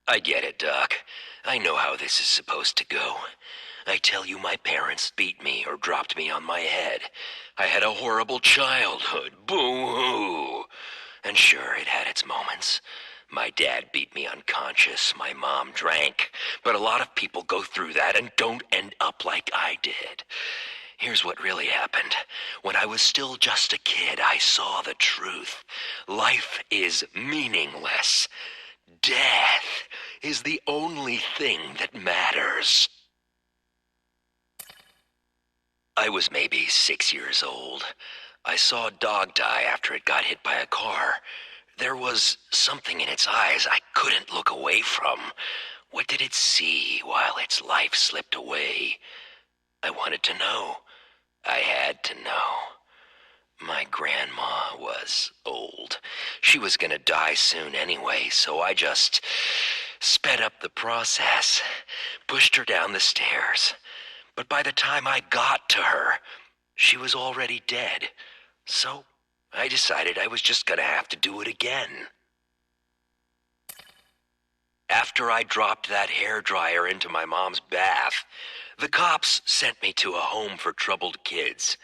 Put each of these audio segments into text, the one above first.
I get it, Doc. I know how this is supposed to go. I tell you, my parents beat me or dropped me on my head. I had a horrible childhood. Boo-hoo! And sure, it had its moments. My dad beat me unconscious. My mom drank. But a lot of people go through that and don't end up like I did. Here's what really happened. When I was still just a kid, I saw the truth. Life is meaningless. Death is the only thing that matters. I was maybe 6 years old. I saw a dog die after it got hit by a car. There was something in its eyes I couldn't look away from. What did it see while its life slipped away? I wanted to know. I had to know. My grandma was old. She was gonna die soon anyway, so I just sped up the process, pushed her down the stairs. But by the time I got to her, she was already dead. So I decided I was just gonna have to do it again. After I dropped that hairdryer into my mom's bath, the cops sent me to a home for troubled kids.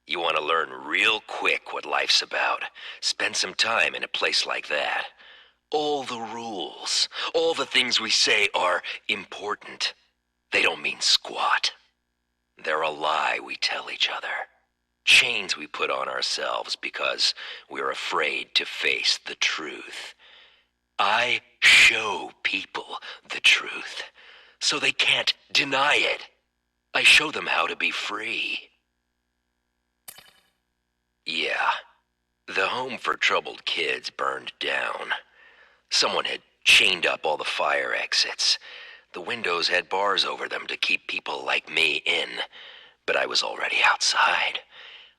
You want to learn real quick what life's about. Spend some time in a place like that. All the rules, all the things we say are important. They don't mean squat. They're a lie we tell each other. Chains we put on ourselves because we're afraid to face the truth. I show people the truth, so they can't deny it. I show them how to be free. Yeah, the home for troubled kids burned down. Someone had chained up all the fire exits. The windows had bars over them to keep people like me in, but I was already outside.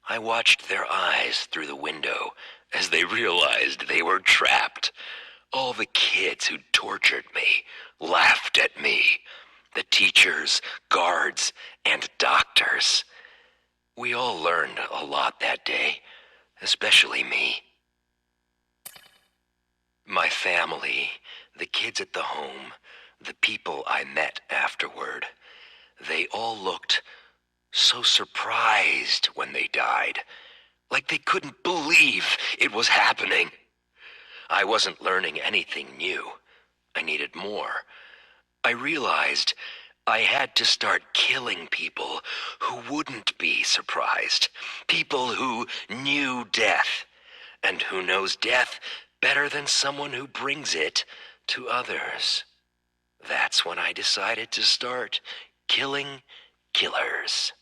I watched their eyes through the window as they realized they were trapped. All the kids who tortured me laughed at me. The teachers, guards, and doctors. We all learned a lot that day, especially me. My family, the kids at the home, the people I met afterward, they all looked so surprised when they died, like they couldn't believe it was happening. I wasn't learning anything new. I needed more. I realized I had to start killing people who wouldn't be surprised. People who knew death, and who knows death better than someone who brings it to others. That's when I decided to start killing killers.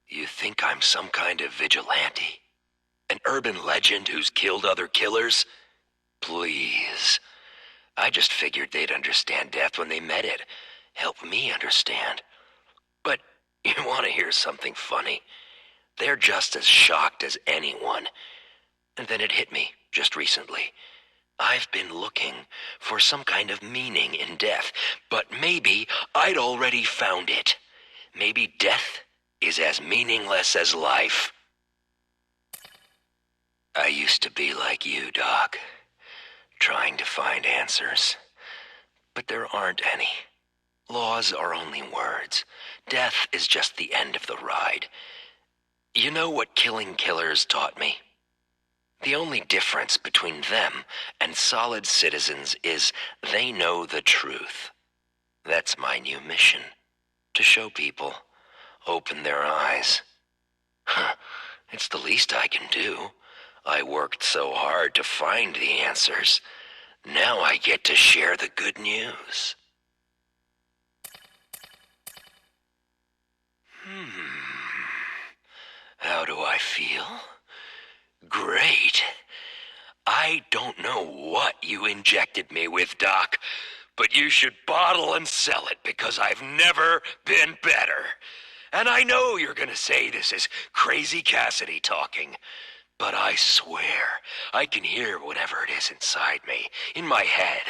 You think I'm some kind of vigilante? An urban legend who's killed other killers? Please. I just figured they'd understand death when they met it. Help me understand. But you want to hear something funny? They're just as shocked as anyone. And then it hit me just recently. I've been looking for some kind of meaning in death, but maybe I'd already found it. Maybe death is as meaningless as life. I used to be like you, Doc, trying to find answers. But there aren't any. Laws are only words. Death is just the end of the ride. You know what killing killers taught me? The only difference between them and solid citizens is they know the truth. That's my new mission. To show people. Open their eyes. It's the least I can do. I worked so hard to find the answers. Now I get to share the good news. How do I feel? Great. I don't know what you injected me with, Doc, but you should bottle and sell it because I've never been better. And I know you're gonna say this is crazy Kasady talking, but I swear I can hear whatever it is inside me, in my head.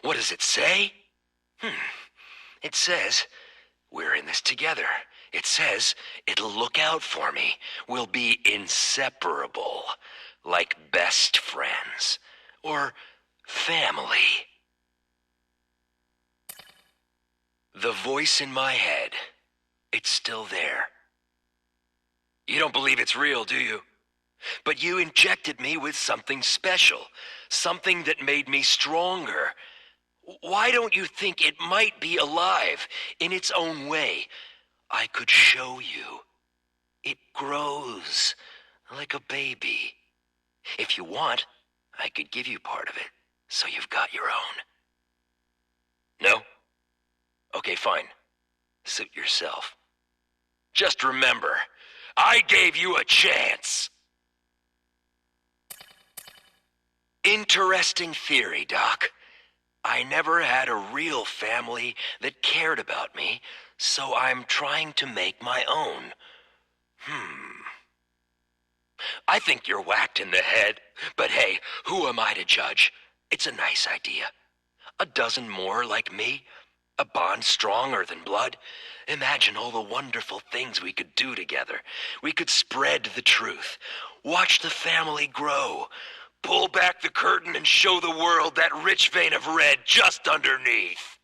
What does it say? It says, we're in this together. It says it'll look out for me. We'll be inseparable, like best friends. Or Family. The voice in my head, it's still there. You don't believe it's real, do you? But you injected me with something special, something that made me stronger. Why don't you think it might be alive in its own way? I could show you. It grows like a baby. If you want, I could give you part of it, so you've got your own. No? Okay, fine. Suit yourself. Just remember, I gave you a chance. Interesting theory, Doc. I never had a real family that cared about me, so I'm trying to make my own. I think you're whacked in the head, but hey, who am I to judge? It's a nice idea. A dozen more like me, a bond stronger than blood. Imagine all the wonderful things we could do together. We could spread the truth, watch the family grow, pull back the curtain and show the world that rich vein of red just underneath.